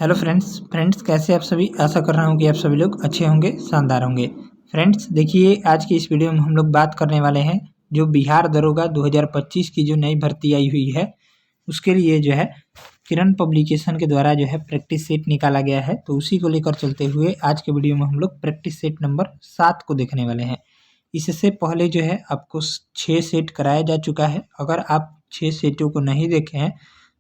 Hello friends कैसे आप सभी। आशा कर रहा हूँ कि आप सभी लोग अच्छे होंगे, शानदार होंगे। फ्रेंड्स देखिए, आज की इस वीडियो में हम लोग बात करने वाले हैं जो बिहार दरोगा 2025 की जो नई भर्ती आई हुई है उसके लिए जो है किरण पब्लिकेशन के द्वारा जो है प्रैक्टिस सेट निकाला गया है। तो उसी को लेकर चलते हुए आज के वीडियो में हम लोग प्रैक्टिस सेट नंबर 7 को देखने वाले हैं। इससे पहले जो है आपको 6 सेट कराया जा चुका है। अगर आप 6 सेटों को नहीं देखे हैं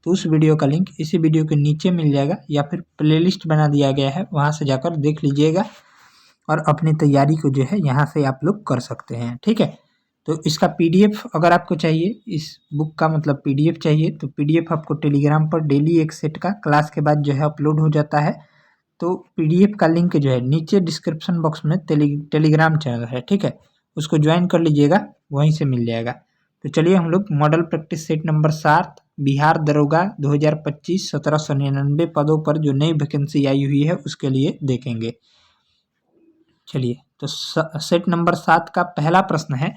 तो उस वीडियो का लिंक इसी वीडियो के नीचे मिल जाएगा या फिर प्लेलिस्ट बना दिया गया है, वहाँ से जाकर देख लीजिएगा और अपनी तैयारी को जो है यहाँ से आप लोग कर सकते हैं। ठीक है, तो इसका पीडीएफ अगर आपको चाहिए, इस बुक का मतलब पीडीएफ चाहिए, तो पीडीएफ आपको टेलीग्राम पर डेली एक सेट का क्लास के बाद जो है अपलोड हो जाता है। तो पीडीएफ का लिंक जो है नीचे डिस्क्रिप्शन बॉक्स में टेलीग्राम चैनल है, ठीक है, उसको ज्वाइन कर लीजिएगा, वहीं से मिल जाएगा। तो चलिए हम लोग model practice set number 7 Bihar दरोगा 2025 1799 पदों पर जो नई वैकेंसी आई हुई है उसके लिए देखेंगे। चलिए, तो सेट नंबर 7 का पहला प्रश्न है,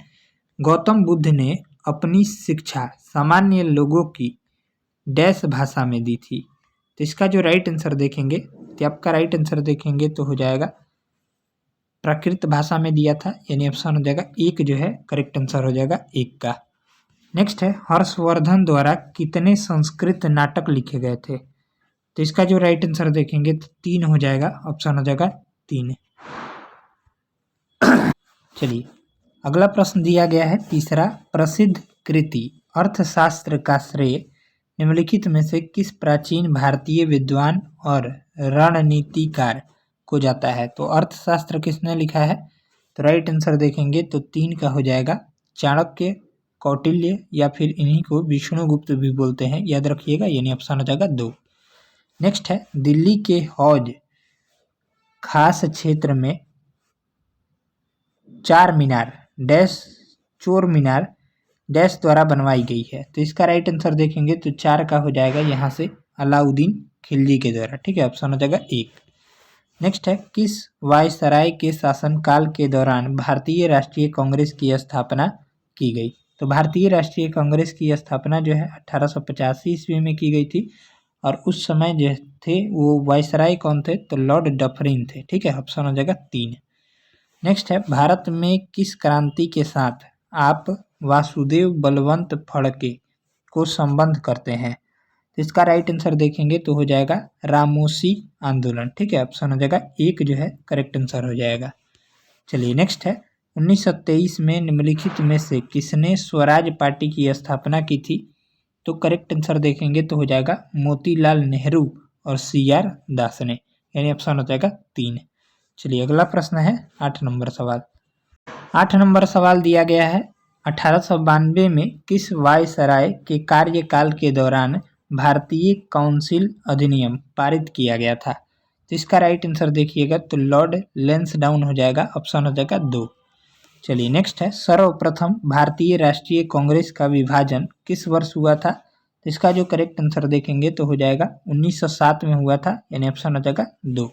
गौतम बुद्ध ने अपनी शिक्षा सामान्य लोगों की डैश भाषा में दी थी। तो इसका जो राइट आंसर देखेंगे, तो आपका राइट आंसर देखेंगे तो हो जाएगा प्राकृत भाषा में दिया था, यानी ऑप्शन हो जाएगा एक जो है करेक्ट आंसर हो जाएगा एक का। नेक्स्ट है, हर्षवर्धन द्वारा कितने संस्कृत नाटक लिखे गए थे। तो इसका जो राइट आंसर देखेंगे तो 3 हो जाएगा, ऑप्शन हो जाएगा 3। चलिए अगला प्रश्न दिया गया है तीसरा, प्रसिद्ध कृति अर्थशास्त्र का श्रेय निम्नलिखित में से किस प्राचीन भारतीय विद्वान और रणनीतिकार को जाता है। तो अर्थशास्त्र किसने लिखा है, तो राइट आंसर देखेंगे तो 3 का हो जाएगा चाणक्य, कौटिल्य या फिर इन्हीं को विष्णुगुप्त भी बोलते हैं, याद रखिएगा, यानी ऑप्शन हो जाएगा 2। नेक्स्ट है, दिल्ली के हौज खास क्षेत्र में चार मीनार डैश चोर मीनार डैश द्वारा बनवाई गई है। तो इसका राइट आंसर देखेंगे तो 4 का हो जाएगा यहाँ से अलाउद्दीन खिलजी के द्वारा, ठीक है, ऑप्शन हो जाएगा 1। नेक्स्ट है, किस वायसराय के शासनकाल के दौरान भारतीय राष्ट्रीय कांग्रेस की स्थापना की गई। तो भारतीय राष्ट्रीय कांग्रेस की स्थापना जो है 1885 ईस्वी में की गई थी और उस समय जो थे वो वायसराय कौन थे, तो लॉर्ड डफरिन थे, ठीक है, ऑप्शन हो जाएगा 3। नेक्स्ट है, भारत में किस क्रांति के साथ आप वासुदेव बलवंत फड़के को संबंध करते हैं। तो इसका राइट आंसर देखेंगे तो हो जाएगा रामोसी आंदोलन, ठीक है, ऑप्शन हो जाएगा 1 जो है करेक्ट आंसर हो जाएगा। चलिए नेक्स्ट है, 1923 में निम्नलिखित में से किसने स्वराज पार्टी की स्थापना की थी। तो करेक्ट आंसर देखेंगे तो हो जाएगा मोतीलाल नेहरू और CR दास ने, यानी ऑप्शन हो जाएगा 3। चलिए अगला प्रश्न है 8 नंबर सवाल। 8 नंबर सवाल दिया गया है, 1892 में किस वायसराय के कार्यकाल के दौरान भारतीय काउंसिल अधिनियम पारित किया गया था। तो इसका राइट आंसर देखिएगा तो लॉर्ड लैंसडाउन हो जाएगा, ऑप्शन हो जाएगा 2। चलिए नेक्स्ट है, सर्वप्रथम भारतीय राष्ट्रीय कांग्रेस का विभाजन किस वर्ष हुआ था। तो इसका जो करेक्ट आंसर देखेंगे तो हो जाएगा 1907 में हुआ था, यानी ऑप्शन हो जाएगा 2।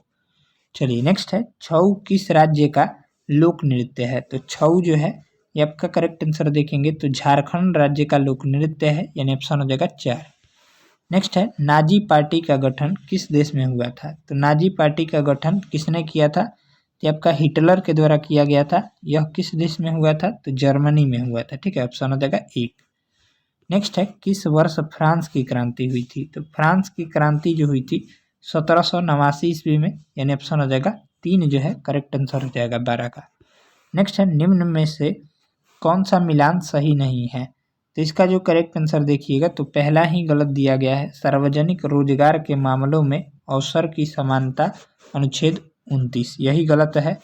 चलिए नेक्स्ट है, छऊ किस राज्य का लोक नृत्य है। तो छऊ जो है ये आपका करेक्ट आंसर देखेंगे तो झारखंड राज्य का लोक नृत्य है, यानी ऑप्शन हो जाएगा 4। नेक्स्ट है, नाजी पार्टी का गठन किस देश में हुआ था। तो नाजी पार्टी का गठन किसने किया था, तो आपका हिटलर के द्वारा किया गया था। यह किस देश में हुआ था, तो जर्मनी में हुआ था, ठीक है, ऑप्शन हो जाएगा 1। नेक्स्ट है, किस वर्ष फ्रांस की क्रांति हुई थी। तो फ्रांस की क्रांति जो हुई थी 1789 ईस्वी में, यानी ऑप्शन हो जाएगा 3 जो है करेक्ट आंसर हो जाएगा 12 का। नेक्स्ट है, निम्न में से कौन सा मिलान सही नहीं है। तो इसका जो करेक्ट आंसर देखिएगा तो पहला ही गलत दिया गया है, सार्वजनिक रोजगार के मामलों में अवसर की समानता अनुच्छेद 29, यही गलत है,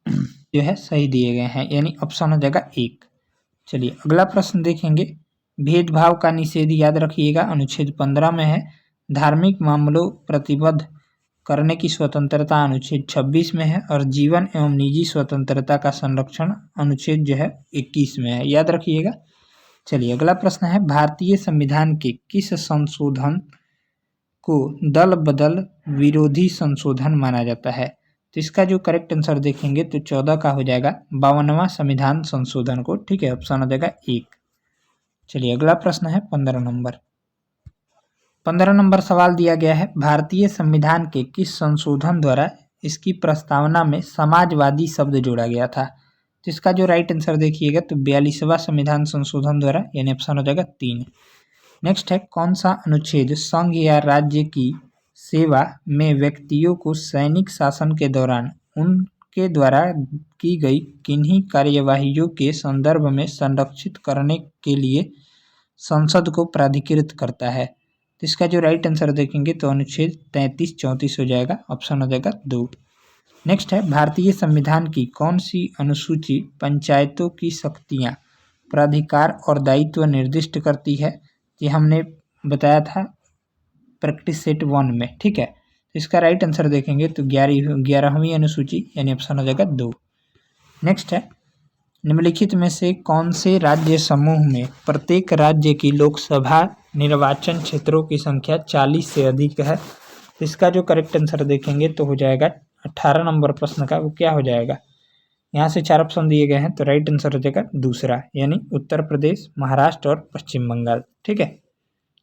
जो है सही दिए गए हैं, यानी ऑप्शन हो जाएगा 1। चलिए अगला प्रश्न देखेंगे, भेदभाव का निषेध याद रखिएगा अनुच्छेद 15 में है, धार्मिक मामलों प्रतिबद्ध करने की स्वतंत्रता अनुच्छेद 26 में है और जीवन एवं निजी स्वतंत्रता का संरक्षण अनुच्छेद जो है 21 में है, याद रखिएगा। चलिए अगला प्रश्न है, भारतीय संविधान के किस संशोधन को दल बदल विरोधी संशोधन माना जाता है। तो इसका जो करेक्ट आंसर देखेंगे तो 14 का हो जाएगा 52वां संविधान संशोधन को, ठीक है, ऑप्शन हो जाएगा 1। चलिए अगला प्रश्न है 15 नंबर। 15 नंबर सवाल दिया गया है, भारतीय संविधान के किस संशोधन द्वारा इसकी प्रस्तावना में समाजवादी शब्द जोड़ा गया था? तो इसका जो राइट आंसर देखिएगा तो 42वां संविधान संशोधन द्वारा, यानी ऑप्शन हो जाएगा 3। नेक्स्ट है, कौन सा अनुच्छेद संघ या राज्य की सेवा में व्यक्तियों को सैनिक शासन के दौरान उनके द्वारा की गई किन्हीं कार्यवाहियों के संदर्भ में संरक्षित करने के लिए संसद को प्राधिकृत करता है? तो इसका जो राइट आंसर देखेंगे तो अनुच्छेद 33-34 हो जाएगा, ऑप्शन हो जाएगा 2। नेक्स्ट है, भारतीय संविधान की कौन सी अनुसूची पंचायतों की शक्तियां, प्राधिकार और दायित्व निर्दिष्ट करती है? ये हमने बताया था प्रैक्टिस सेट 1 में, ठीक है। तो इसका राइट आंसर देखेंगे तो 11वीं अनुसूची, यानी ऑप्शन हो जाएगा 2। नेक्स्ट है, निम्नलिखित में से कौन से राज्य समूह में प्रत्येक राज्य की लोकसभा निर्वाचन क्षेत्रों की संख्या 40 से अधिक है? इसका जो करेक्ट आंसर देखेंगे तो हो जाएगा 18 नंबर प्रश्न का, वो क्या हो जाएगा? यहाँ से 4 ऑप्शन दिए गए हैं तो राइट आंसर हो जाएगा दूसरा, यानी उत्तर प्रदेश, महाराष्ट्र और पश्चिम बंगाल, ठीक है।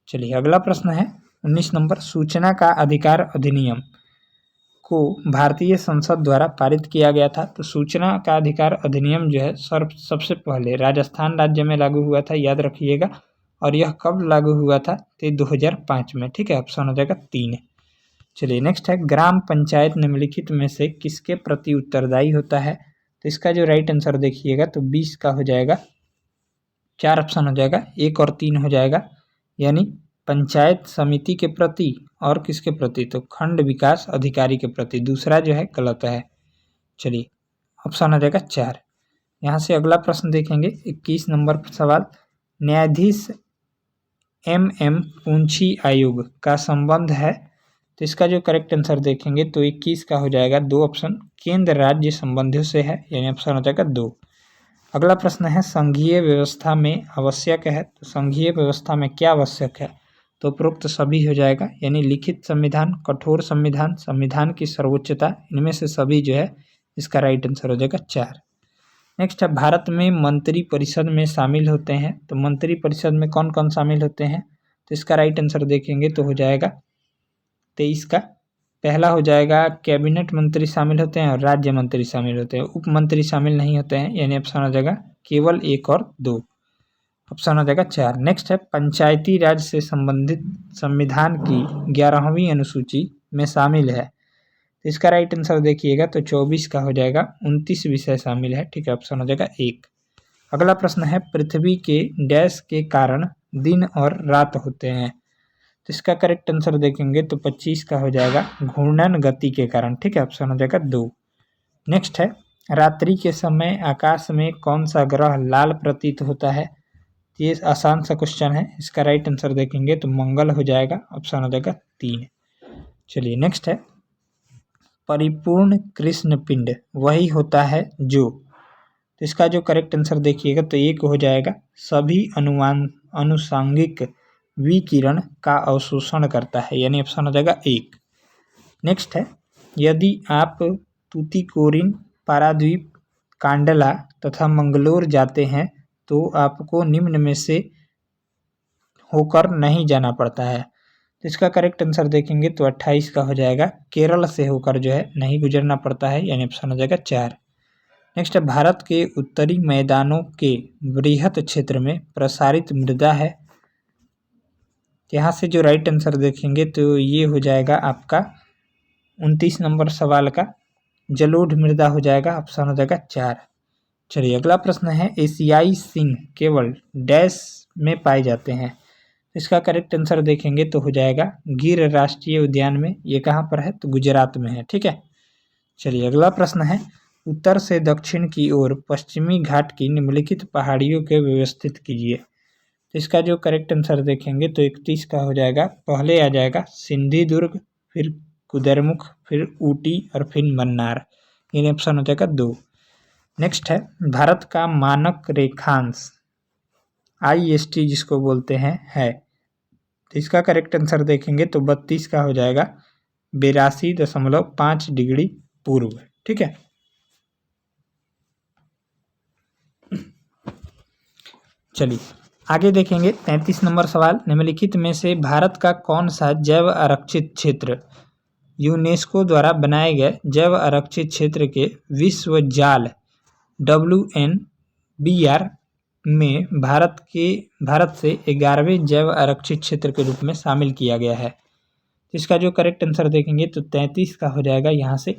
चलिए अगला प्रश्न है 19 नंबर, सूचना का अधिकार अधिनियम को भारतीय संसद द्वारा पारित किया गया था। तो सूचना का अधिकार अधिनियम जो है सबसे पहले राजस्थान राज्य में लागू हुआ था, याद रखिएगा। और यह कब लागू हुआ था? तो 2005 में, ठीक है। ऑप्शन हो जाएगा 3। चलिए नेक्स्ट है, ग्राम पंचायत निम्नलिखित में से किसके प्रति उत्तरदायी होता है? तो इसका जो राइट आंसर देखिएगा तो 20 का हो जाएगा, 4 ऑप्शन हो जाएगा, 1 और 3 हो जाएगा, यानी पंचायत समिति के प्रति और किसके प्रति? तो खंड विकास अधिकारी के प्रति। दूसरा जो है गलत है। चलिए ऑप्शन हो जाएगा 4। यहाँ से अगला प्रश्न देखेंगे 21 नंबर सवाल, न्यायाधीश MM पूंछी आयोग का संबंध है? तो इसका जो करेक्ट आंसर देखेंगे तो 21 का हो जाएगा, 2 ऑप्शन, केंद्र राज्य संबंधियों से है, यानी ऑप्शन हो जाएगा 2। अगला प्रश्न है, संघीय व्यवस्था में आवश्यक है? तो संघीय व्यवस्था में क्या आवश्यक है? तो उपरोक्त सभी हो जाएगा, यानी लिखित संविधान, कठोर संविधान, संविधान की सर्वोच्चता, इनमें से सभी जो है, इसका राइट आंसर हो जाएगा 4। नेक्स्ट है, भारत में मंत्री परिषद में शामिल होते हैं? तो मंत्री परिषद में कौन कौन शामिल होते हैं? तो इसका राइट आंसर देखेंगे तो हो जाएगा 23 का। पहला हो जाएगा कैबिनेट मंत्री शामिल होते हैं और राज्य मंत्री शामिल होते हैं, उप मंत्री शामिल नहीं होते हैं, यानी ऑप्शन हो जाएगा केवल 1 और 2, ऑप्शन हो जाएगा 4। नेक्स्ट है, पंचायती राज से संबंधित संविधान की 11वीं अनुसूची में शामिल है? तो इसका राइट आंसर देखिएगा तो 24 का हो जाएगा, 29 विषय शामिल है, ठीक है। ऑप्शन हो जाएगा 1। अगला प्रश्न है, पृथ्वी के डैश के कारण दिन और रात होते हैं? तो इसका करेक्ट आंसर देखेंगे तो 25 का हो जाएगा, घूर्णन गति के कारण, ठीक है। ऑप्शन हो जाएगा 2। नेक्स्ट है, रात्रि के समय आकाश में कौन सा ग्रह लाल प्रतीत होता है? ये आसान सा क्वेश्चन है, इसका राइट आंसर देखेंगे तो मंगल हो जाएगा, ऑप्शन हो जाएगा 3। चलिए नेक्स्ट है, परिपूर्ण कृष्ण पिंड वही होता है जो? तो इसका जो करेक्ट आंसर देखिएगा तो 1 हो जाएगा, सभी अनुषंगिक विकिरण का अवशोषण करता है, यानी ऑप्शन हो जाएगा 1। नेक्स्ट है, यदि आप तूतीकोरिन, पारादीप, कांडला तथा मंगलोर जाते हैं तो आपको निम्न में से होकर नहीं जाना पड़ता है? तो इसका करेक्ट आंसर देखेंगे तो 28 का हो जाएगा, केरल से होकर जो है नहीं गुजरना पड़ता है, यानी ऑप्शन हो जाएगा 4। नेक्स्ट है, भारत के उत्तरी मैदानों के वृहत क्षेत्र में प्रसारित मृदा है? यहाँ से जो राइट आंसर देखेंगे तो ये हो जाएगा आपका 29 नंबर सवाल का, जलोढ़ मृदा हो जाएगा, ऑप्शन हो जाएगा 4। चलिए अगला प्रश्न है, एशियाई सिंह केवल डैश में पाए जाते हैं? इसका करेक्ट आंसर देखेंगे तो हो जाएगा गिर राष्ट्रीय उद्यान में। ये कहाँ पर है? तो गुजरात में है, ठीक है। चलिए अगला प्रश्न है, उत्तर से दक्षिण की ओर पश्चिमी घाट की निम्नलिखित पहाड़ियों के व्यवस्थित कीजिए? तो इसका जो करेक्ट आंसर देखेंगे तो 31 का हो जाएगा, पहले आ जाएगा सिंधीदुर्ग, फिर कुद्रेमुख, फिर ऊटी और फिर मन्नार, इन ऑप्शन हो जाएगा 2। नेक्स्ट है, भारत का मानक रेखांश IST जिसको बोलते हैं है? तो इसका करेक्ट आंसर देखेंगे तो 32 का हो जाएगा, 82.5 डिग्री पूर्व, ठीक है। चलिए आगे देखेंगे 33 नंबर सवाल, निम्नलिखित में से भारत का कौन सा जैव आरक्षित क्षेत्र यूनेस्को द्वारा बनाए गए जैव आरक्षित क्षेत्र के विश्व जाल WNBR में भारत से 11वें जैव आरक्षित क्षेत्र के रूप में शामिल किया गया है। इसका जो करेक्ट आंसर देखेंगे तो 33 का हो जाएगा यहाँ से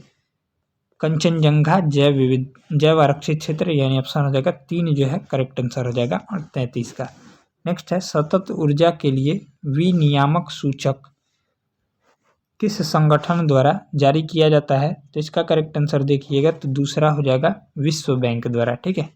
कंचनजंगा जैव आरक्षित क्षेत्र, यानी ऑप्शन हो जाएगा 3 जो है करेक्ट आंसर हो जाएगा और 33 का। नेक्स्ट है सतत ऊर्जा के लिए विनियामक सूचक किस संगठन द्वारा जारी किया जाता है, तो इसका करेक्ट आंसर देखिएगा तो दूसरा हो जाएगा विश्व बैंक द्वारा। ठीक है,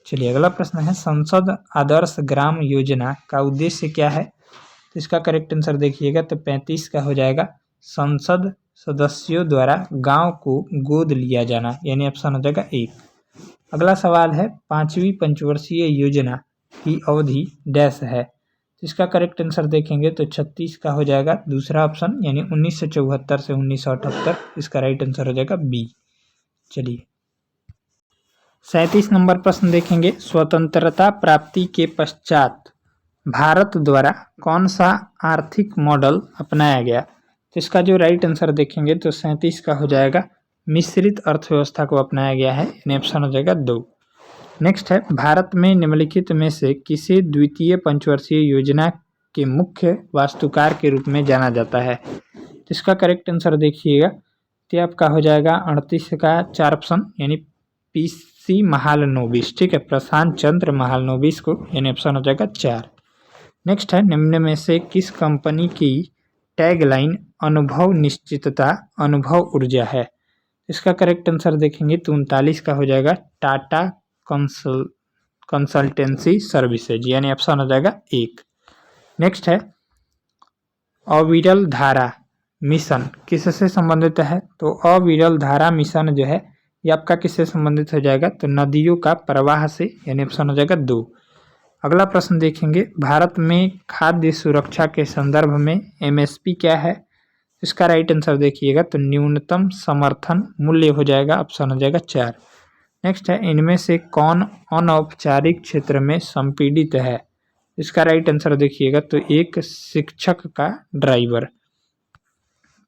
चलिए अगला प्रश्न है संसद आदर्श ग्राम योजना का उद्देश्य क्या है, तो इसका करेक्ट आंसर देखिएगा तो 35 का हो जाएगा संसद सदस्यों द्वारा गांव को गोद लिया जाना, यानी ऑप्शन हो जाएगा 1। अगला सवाल है 5वीं पंचवर्षीय योजना की अवधि डैश है, इसका करेक्ट आंसर देखेंगे तो 36 का हो जाएगा दूसरा ऑप्शन, यानी 1974 से 1978। इसका राइट आंसर हो जाएगा बी। चलिए 37 नंबर प्रश्न देखेंगे, स्वतंत्रता प्राप्ति के पश्चात भारत द्वारा कौन सा आर्थिक मॉडल अपनाया गया, तो इसका जो राइट आंसर देखेंगे तो 37 का हो जाएगा मिश्रित अर्थव्यवस्था को अपनाया गया है, यानी ऑप्शन हो जाएगा 2। नेक्स्ट है भारत में निम्नलिखित में से किसे द्वितीय पंचवर्षीय योजना के मुख्य वास्तुकार के रूप में जाना जाता है, तो इसका करेक्ट आंसर देखिएगा तो आपका हो जाएगा 38 का 4 ऑप्शन, यानी PC महालनोबिस। ठीक है, प्रशांत चंद्र महालनोबिस को, यानी ऑप्शन हो जाएगा 4। नेक्स्ट है निम्न में से किस कंपनी की टैगलाइन अनुभव निश्चितता अनुभव ऊर्जा है, इसका करेक्ट आंसर देखेंगे तो 39 का हो जाएगा टाटा कंसल्टेंसी सर्विसेज, यानी ऑप्शन हो जाएगा 1। नेक्स्ट है अविरल धारा मिशन किससे संबंधित है, तो अविरल धारा मिशन जो है ये आपका किससे संबंधित हो जाएगा, तो नदियों का प्रवाह से, यानी ऑप्शन हो जाएगा 2। अगला प्रश्न देखेंगे भारत में खाद्य सुरक्षा के संदर्भ में MSP क्या है, इसका राइट आंसर देखिएगा तो न्यूनतम समर्थन मूल्य हो जाएगा, ऑप्शन हो जाएगा 4। नेक्स्ट है इनमें से कौन अनौपचारिक क्षेत्र में संपीड़ित है, इसका राइट आंसर देखिएगा तो एक शिक्षक का ड्राइवर।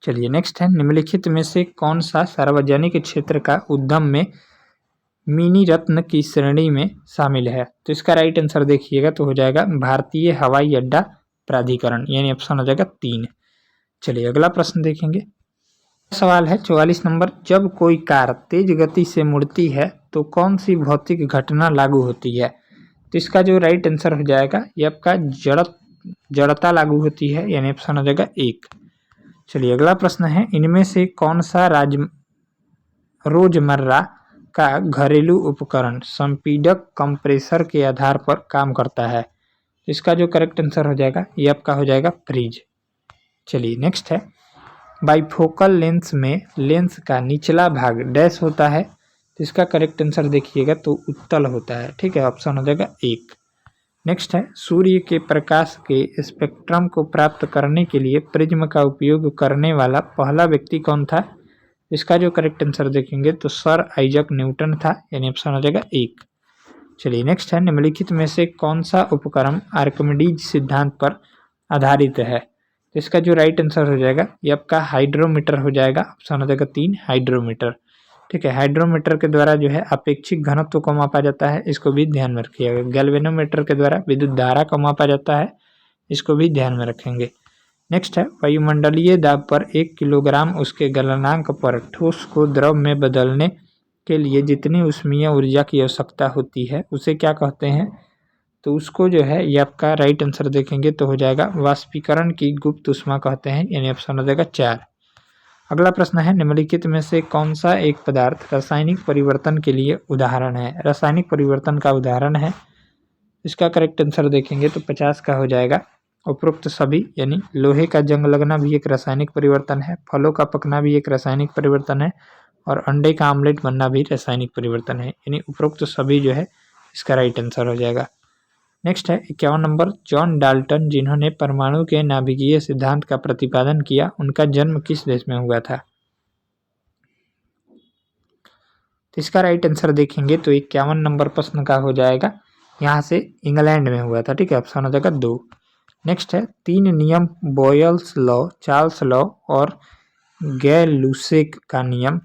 चलिए नेक्स्ट है निम्नलिखित में से कौन सा सार्वजनिक क्षेत्र का उद्यम में मिनी रत्न की श्रेणी में शामिल है, तो इसका राइट आंसर देखिएगा तो हो जाएगा भारतीय हवाई अड्डा प्राधिकरण, यानी ऑप्शन हो जाएगा 3। चलिए अगला प्रश्न देखेंगे, सवाल है 44 नंबर, जब कोई कार तेज गति से मुड़ती है तो कौन सी भौतिक घटना लागू होती है, तो इसका जो राइट आंसर हो जाएगा ये आपका जड़ता लागू होती है, यानी ऑप्शन हो जाएगा 1। चलिए अगला प्रश्न है इनमें से कौन सा रोजमर्रा का घरेलू उपकरण संपीडक कंप्रेसर के आधार पर काम करता है, इसका जो करेक्ट आंसर हो जाएगा ये आपका हो जाएगा फ्रिज। चलिए नेक्स्ट है बाइफोकल लेंस में लेंस का निचला भाग डैश होता है, तो इसका करेक्ट आंसर देखिएगा तो उत्तल होता है। ठीक है, ऑप्शन हो जाएगा 1। नेक्स्ट है सूर्य के प्रकाश के स्पेक्ट्रम को प्राप्त करने के लिए प्रिज्म का उपयोग करने वाला पहला व्यक्ति कौन था, इसका जो करेक्ट आंसर देखेंगे तो सर आइजक न्यूटन था, यानी ऑप्शन हो जाएगा 1। चलिए नेक्स्ट है निम्नलिखित में से कौन सा उपकरण आर्किमिडीज सिद्धांत पर आधारित है, तो इसका जो राइट आंसर हो जाएगा ये आपका हाइड्रोमीटर हो जाएगा, ऑप्शन हो जाएगा 3 हाइड्रोमीटर। ठीक है, हाइड्रोमीटर के द्वारा जो है अपेक्षिक घनत्व को मापा जाता है, इसको भी ध्यान में रखिएगा। गैल्वेनोमीटर के द्वारा विद्युत धारा को मापा जाता है, इसको भी ध्यान में रखेंगे। नेक्स्ट है वायुमंडलीय दाब पर 1 किलोग्राम उसके गलनांक पर ठोस को द्रव में बदलने के लिए जितनी ऊष्मीय ऊर्जा की आवश्यकता होती है उसे क्या कहते हैं, तो उसको जो है ये आपका राइट आंसर देखेंगे तो हो जाएगा वाष्पीकरण की गुप्त ऊष्मा कहते हैं, यानी ऑप्शन हो जाएगा 4। अगला प्रश्न है निम्नलिखित में से कौन सा एक पदार्थ रासायनिक परिवर्तन के लिए उदाहरण है, रासायनिक परिवर्तन का उदाहरण है, इसका करेक्ट आंसर देखेंगे तो 50 का हो जाएगा उपरोक्त सभी, यानी लोहे का जंग लगना भी एक रासायनिक परिवर्तन है, फलों का पकना भी एक रासायनिक परिवर्तन है, और अंडे का आमलेट बनना भी रासायनिक परिवर्तन है, यानी उपरोक्त सभी जो है इसका राइट आंसर हो जाएगा। नेक्स्ट है 51 नंबर, जॉन डाल्टन जिन्होंने परमाणु के नाभिकीय सिद्धांत का प्रतिपादन किया उनका जन्म किस देश में हुआ था, तो इसका राइट आंसर देखेंगे तो 51 नंबर प्रश्न का हो जाएगा यहाँ से इंग्लैंड में हुआ था, ठीक है, ऑप्शन हो जाएगा 2। नेक्स्ट है 3 नियम बॉयल्स लॉ, चार्ल्स लॉ और गैलुसेक का नियम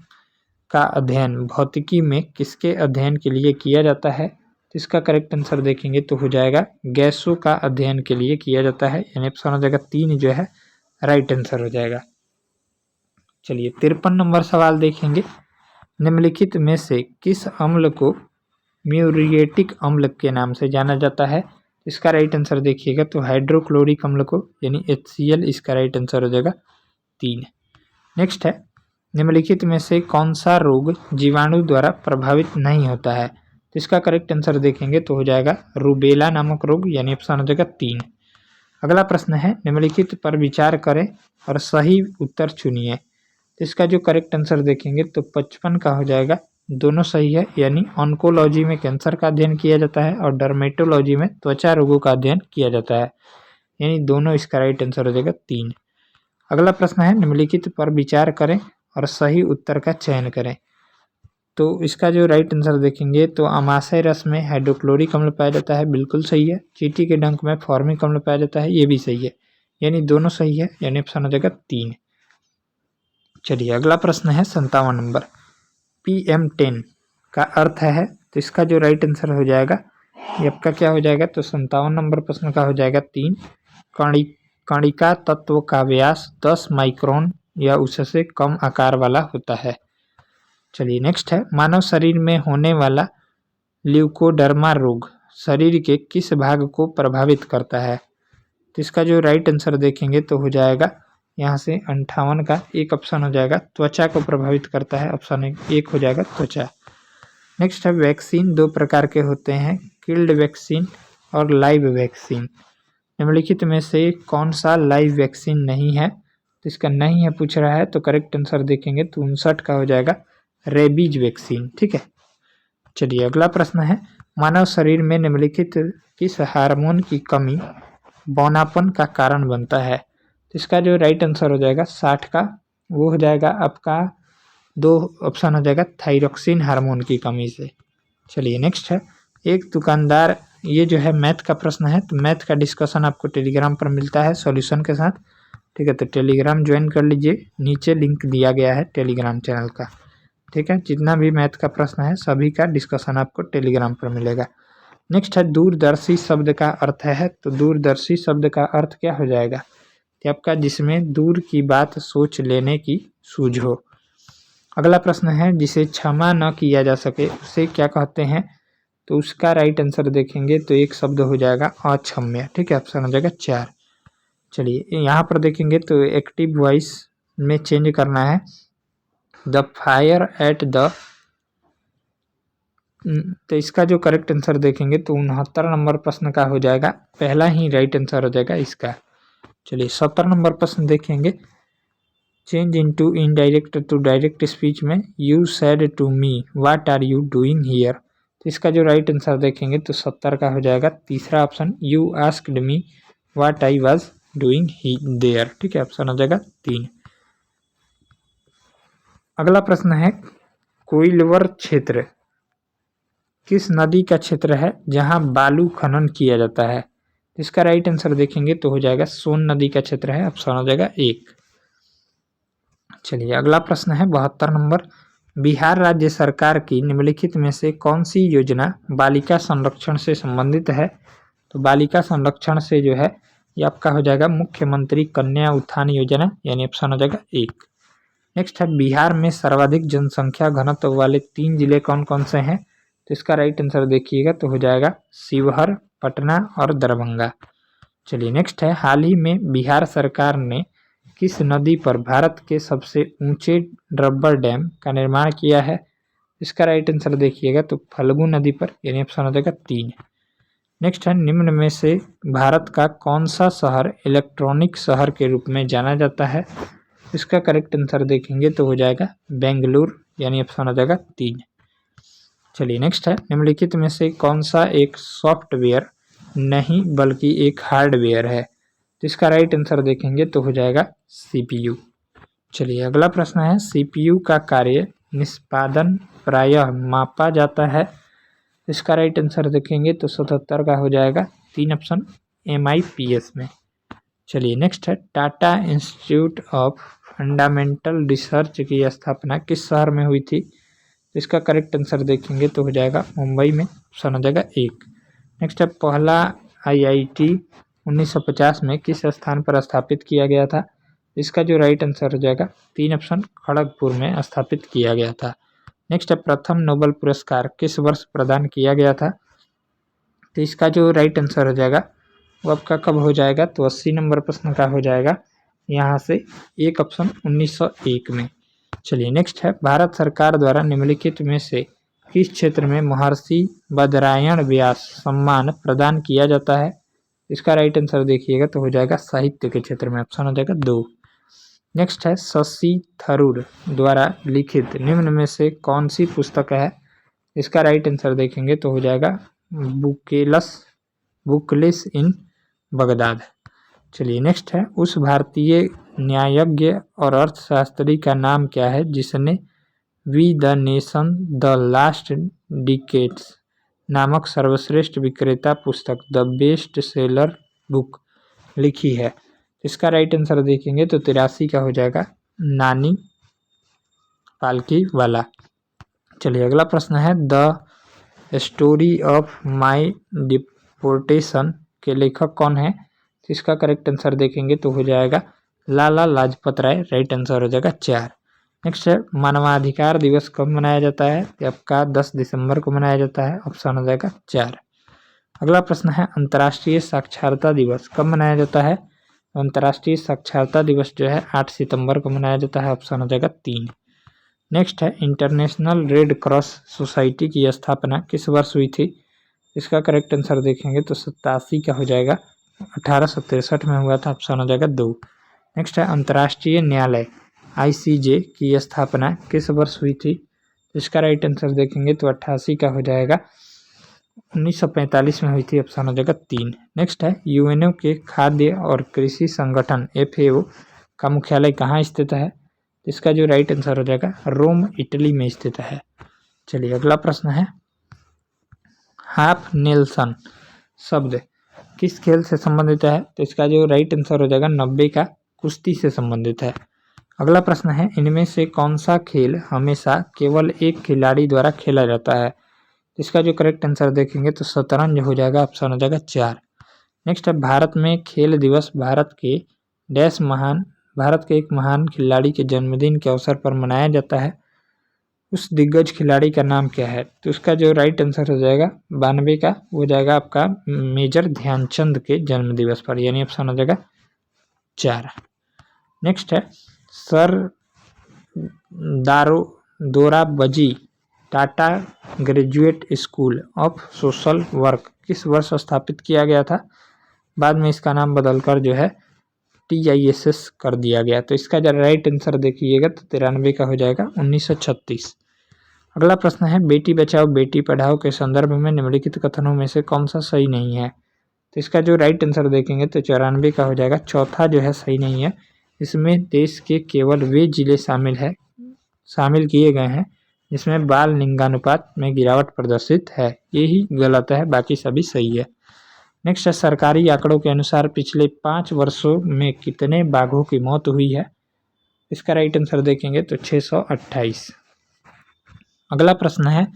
का अध्ययन भौतिकी में किसके अध्ययन के लिए किया जाता है? तो इसका करेक्ट आंसर देखेंगे तो हो जाएगा गैसों का अध्ययन के लिए किया जाता है, यानी ऑप्शन हो जाएगा 3 जो है राइट आंसर हो जाएगा। चलिए 53 नंबर सवाल देखेंगे। निम्नलिखित में से किस अम्ल को म्यूरिएटिक अम्ल के नाम से जाना जाता है? इसका राइट आंसर देखिएगा तो हाइड्रोक्लोरिक अम्ल को, यानी HCl इसका राइट आंसर हो जाएगा 3। नेक्स्ट है निम्नलिखित में से कौन सा रोग जीवाणु द्वारा प्रभावित नहीं होता है? तो इसका करेक्ट आंसर देखेंगे तो हो जाएगा रूबेला नामक रोग, यानी ऑप्शन हो जाएगा 3। अगला प्रश्न है निम्नलिखित पर विचार करें और सही उत्तर चुनिए। तो इसका जो करेक्ट आंसर देखेंगे तो 55 का हो जाएगा, दोनों सही है, यानी ऑन्कोलॉजी में कैंसर का अध्ययन किया जाता है और डर्मेटोलॉजी में त्वचा रोगों का अध्ययन किया जाता है, यानी दोनों इसका राइट आंसर हो जाएगा 3। अगला प्रश्न है निम्नलिखित पर विचार करें और सही उत्तर का चयन करें। तो इसका जो राइट आंसर देखेंगे तो अमाशय रस में हाइड्रोक्लोरिक अम्ल पाया जाता है, बिल्कुल सही है। चींटी के डंक में फॉर्मिक अम्ल पाया जाता है, ये भी सही है, यानी दोनों सही है, यानी ऑप्शन हो जाएगा 3। चलिए अगला प्रश्न है 57 नंबर। PM10 का अर्थ है, तो इसका जो राइट आंसर हो जाएगा ये आपका क्या हो जाएगा, तो 57 नंबर प्रश्न का हो जाएगा 3। कणिका तत्व का व्यास 10 माइक्रोन या उससे कम आकार वाला होता है। चलिए नेक्स्ट है मानव शरीर में होने वाला ल्यूकोडर्मा रोग शरीर के किस भाग को प्रभावित करता है? तो इसका जो राइट आंसर देखेंगे तो हो जाएगा यहाँ से 58 का एक ऑप्शन हो जाएगा त्वचा को प्रभावित करता है, ऑप्शन 1 हो जाएगा त्वचा। नेक्स्ट है वैक्सीन 2 प्रकार के होते हैं, किल्ड वैक्सीन और लाइव वैक्सीन। निम्नलिखित में से कौन सा लाइव वैक्सीन नहीं है? तो इसका नहीं है पूछ रहा है, तो करेक्ट आंसर देखेंगे तो 59 का हो जाएगा रेबीज वैक्सीन, ठीक है। चलिए अगला प्रश्न है मानव शरीर में निम्नलिखित किस हार्मोन की कमी बौनापन का कारण बनता है? तो इसका जो राइट आंसर हो जाएगा 60 का, वो हो जाएगा आपका 2 ऑप्शन हो जाएगा थायरोक्सिन हार्मोन की कमी से। चलिए नेक्स्ट है एक दुकानदार, ये जो है मैथ का प्रश्न है, तो मैथ का डिस्कशन आपको टेलीग्राम पर मिलता है सॉल्यूशन के साथ, ठीक है, तो टेलीग्राम ज्वाइन कर लीजिए, नीचे लिंक दिया गया है टेलीग्राम चैनल का, ठीक है। जितना भी मैथ का प्रश्न है सभी का डिस्कशन आपको टेलीग्राम पर मिलेगा। नेक्स्ट है दूरदर्शी शब्द का अर्थ है, तो दूरदर्शी शब्द का अर्थ क्या हो जाएगा कि आपका जिसमें दूर की बात सोच लेने की सूझ हो। अगला प्रश्न है जिसे क्षमा न किया जा सके उसे क्या कहते हैं? तो उसका राइट आंसर देखेंगे तो एक शब्द हो जाएगा अक्षम्य, ठीक है, ऑप्शन हो जाएगा 4। चलिए यहाँ पर देखेंगे तो एक्टिव वॉइस में चेंज करना है, द फायर एट द, तो इसका जो करेक्ट आंसर देखेंगे तो 69 नंबर प्रश्न का हो जाएगा, पहला ही राइट आंसर हो जाएगा इसका। चलिए 70 नंबर प्रश्न देखेंगे, change into indirect to direct speech में you said to me what are you doing here. तो इसका जो राइट आंसर देखेंगे तो 70 का हो जाएगा तीसरा option, you asked me what I was doing there, ठीक है, ऑप्शन हो जाएगा 3। अगला प्रश्न है कोइलवर क्षेत्र किस नदी का क्षेत्र है जहां बालू खनन किया जाता है? इसका राइट आंसर देखेंगे तो हो जाएगा सोन नदी का क्षेत्र है, ऑप्शन हो जाएगा 1। चलिए अगला प्रश्न है 72 नंबर, बिहार राज्य सरकार की निम्नलिखित में से कौन सी योजना बालिका संरक्षण से संबंधित है? तो बालिका संरक्षण से जो है ये आपका हो जाएगा मुख्यमंत्री कन्या उत्थान योजना, यानी ऑप्शन हो जाएगा 1। नेक्स्ट है बिहार में सर्वाधिक जनसंख्या घनत्व वाले 3 जिले कौन कौन से हैं? तो इसका राइट आंसर देखिएगा तो हो जाएगा शिवहर, पटना और दरभंगा। चलिए नेक्स्ट है हाल ही में बिहार सरकार ने किस नदी पर भारत के सबसे ऊंचे रबर डैम का निर्माण किया है? इसका राइट आंसर देखिएगा तो फल्गु नदी पर, यानी ऑप्शन हो जाएगा 3। नेक्स्ट है निम्न में से भारत का कौन सा शहर इलेक्ट्रॉनिक शहर के रूप में जाना जाता है? इसका करेक्ट आंसर देखेंगे तो हो जाएगा बेंगलुरु, यानी ऑप्शन हो जाएगा 3। चलिए नेक्स्ट है निम्नलिखित में से कौन सा एक सॉफ्टवेयर नहीं बल्कि एक हार्डवेयर है? तो इसका राइट आंसर देखेंगे तो हो जाएगा CPU। चलिए अगला प्रश्न है CPU का कार्य निष्पादन प्रायः मापा जाता है, इसका राइट आंसर देखेंगे तो 77 का हो जाएगा 3 ऑप्शन MIPS में। चलिए नेक्स्ट है, Tata institute of fundamental research की स्थापना किस शहर में हुई थी? इसका करेक्ट आंसर देखेंगे तो हो जाएगा मुंबई में, ऑप्शन हो जाएगा 1। नेक्स्ट है, पहला IIT 1950 में किस स्थान पर स्थापित किया गया था? इसका जो राइट आंसर हो जाएगा 3 ऑप्शन खड़गपुर में स्थापित किया गया था। नेक्स्ट है, प्रथम नोबेल पुरस्कार किस वर्ष प्रदान किया गया था? तो इसका जो राइट आंसर हो जाएगा वो आपका कब हो जाएगा? तो 80 नंबर प्रश्न का हो जाएगा यहाँ से 1 ऑप्शन 1901 में। चलिए नेक्स्ट है, भारत सरकार द्वारा निम्नलिखित में से किस क्षेत्र में महर्षि बदरायण व्यास सम्मान प्रदान किया जाता है? इसका राइट आंसर देखिएगा तो हो जाएगा साहित्य के क्षेत्र में, ऑप्शन हो जाएगा 2। नेक्स्ट है, शशि थरूर द्वारा लिखित निम्न में से कौन सी पुस्तक है? इसका राइट आंसर देखेंगे तो हो जाएगा बुकलेस इन बगदाद। चलिए नेक्स्ट है, उस भारतीय न्यायज्ञ और अर्थशास्त्री का नाम क्या है जिसने we the nation the last decades नामक सर्वश्रेष्ठ विक्रेता पुस्तक द बेस्ट सेलर बुक लिखी है? इसका राइट आंसर देखेंगे तो 83 का हो जाएगा नानी पालकीवाला। चलिए अगला प्रश्न है, the story of my deportation के लेखक कौन है? इसका करेक्ट आंसर देखेंगे तो हो जाएगा लाला लाजपत राय, राइट आंसर हो जाएगा 4। नेक्स्ट है, मानवाधिकार दिवस कब मनाया जाता है? आपका 10 दिसंबर को मनाया जाता है, ऑप्शन हो जाएगा 4। अगला प्रश्न है, अंतर्राष्ट्रीय साक्षरता दिवस कब मनाया जाता है? अंतर्राष्ट्रीय साक्षरता दिवस जो है 8 सितंबर को मनाया जाता है, ऑप्शन हो जाएगा 3। नेक्स्ट है, इंटरनेशनल रेड क्रॉस सोसाइटी की स्थापना किस वर्ष हुई थी? इसका करेक्ट आंसर देखेंगे तो 87 का हो जाएगा 1863 में हुआ था, ऑप्शन हो जाएगा 2। नेक्स्ट है, अंतर्राष्ट्रीय न्यायालय ICJ की स्थापना किस वर्ष हुई थी? इसका राइट आंसर देखेंगे तो 88 का हो जाएगा 1945 में हुई थी, ऑप्शन हो जाएगा 3। नेक्स्ट है, UNO के खाद्य और कृषि संगठन FAO का मुख्यालय कहाँ स्थित है? इसका जो राइट आंसर हो जाएगा रोम इटली में स्थित है। चलिए अगला प्रश्न है, हाफ नेल्सन शब्द किस खेल से संबंधित है? तो इसका जो राइट आंसर हो जाएगा 90 का कुश्ती से संबंधित है। अगला प्रश्न है, इनमें से कौन सा खेल हमेशा केवल एक खिलाड़ी द्वारा खेला जाता है? इसका जो करेक्ट आंसर देखेंगे तो शतरंज हो जाएगा, ऑप्शन हो जाएगा 4। नेक्स्ट है, भारत में खेल दिवस भारत के एक महान खिलाड़ी के जन्मदिन के अवसर पर मनाया जाता है, उस दिग्गज खिलाड़ी का नाम क्या है? तो उसका जो राइट आंसर हो जाएगा 92 का हो जाएगा आपका मेजर ध्यानचंद के जन्म दिवस पर, यानी ऑप्शन हो जाएगा 4। नेक्स्ट है, sir Dorabji Tata graduate school of social work किस वर्ष स्थापित किया गया था? बाद में इसका नाम बदलकर जो है TISS कर दिया गया। तो इसका जो राइट आंसर देखिएगा तो 93 का हो जाएगा 1936। अगला प्रश्न है, बेटी बचाओ बेटी पढ़ाओ के संदर्भ में निम्नलिखित कथनों में से कौन सा सही नहीं है? तो इसका जो राइट आंसर देखेंगे तो 94 का हो जाएगा, चौथा जो है सही नहीं है। इसमें देश के केवल वे जिले शामिल किए गए हैं जिसमें बाल लिंगानुपात में गिरावट प्रदर्शित है, यही गलत है, बाकी सभी सही है। नेक्स्ट है, सरकारी आंकड़ों के अनुसार पिछले 5 वर्षों में कितने बाघों की मौत हुई है? इसका राइट आंसर देखेंगे तो 628। अगला प्रश्न है,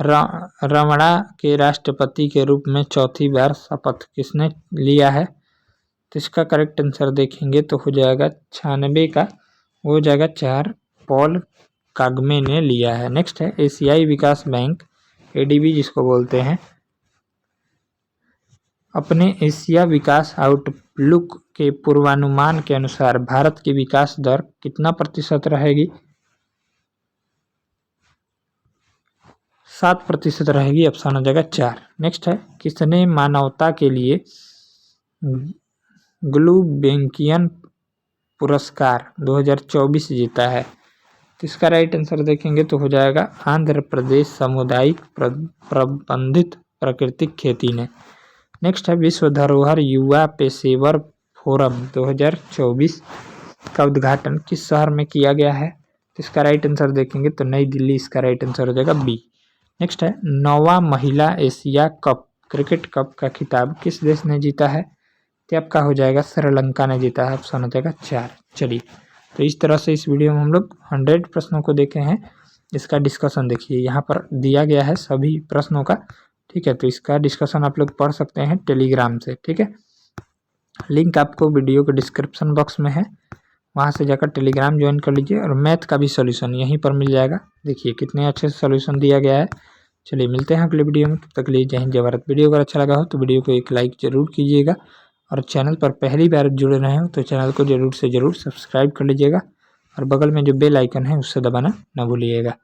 रमणा के राष्ट्रपति के रूप में चौथी बार शपथ किसने लिया है? तो इसका करेक्ट आंसर देखेंगे तो हो जाएगा 96 का हो जाएगा 4, पॉल कागमे ने लिया है। नेक्स्ट है, एशियाई विकास बैंक ADB जिसको बोलते हैं, अपने एशिया विकास आउटलुक के पूर्वानुमान के अनुसार भारत की विकास दर कितना प्रतिशत रहेगी? 7% रहेगी, ऑप्शन हो जाएगा 4। नेक्स्ट है, किसने मानवता के लिए ग्लूबेंकियन पुरस्कार 2024 जीता है? तो इसका राइट आंसर देखेंगे तो हो जाएगा आंध्र प्रदेश सामुदायिक प्रबंधित प्राकृतिक खेती ने। नेक्स्ट है, विश्व धरोहर युवा पेशेवर फोरम 2024 का उद्घाटन किस शहर में किया गया है? इसका राइट आंसर देखेंगे तो नई दिल्ली, इसका राइट आंसर हो जाएगा B। नेक्स्ट है 9वां महिला एशिया कप क्रिकेट कप का खिताब किस देश ने जीता है? तो आपका हो जाएगा श्रीलंका ने जीता है। ऑप्शन हो जाएगा 4। चलिए, तो इस तरह से इस वीडियो में हम लोग 100 प्रश्नों को देखे हैं। इसका डिस्कशन देखिए, यहाँ पर दिया गया है सभी प्रश्नों का, ठीक है। तो इसका डिस्कशन आप लोग पढ़ सकते हैं टेलीग्राम से, ठीक है। लिंक आपको वीडियो के डिस्क्रिप्शन बॉक्स में है, वहाँ से जाकर टेलीग्राम ज्वाइन कर लीजिए। और मैथ का भी सॉल्यूशन यहीं पर मिल जाएगा। देखिए कितने अच्छे से सॉल्यूशन दिया गया है। चलिए मिलते हैं अगले वीडियो में, तब तक के लिए जय हिंद जय भारत। वीडियो अगर अच्छा लगा हो तो वीडियो को एक लाइक जरूर कीजिएगा, और चैनल पर पहली बार जुड़े रहे हो तो चैनल को जरूर से जरूर सब्सक्राइब कर लीजिएगा, और बगल में जो बेल आइकन है उससे दबाना ना भूलिएगा।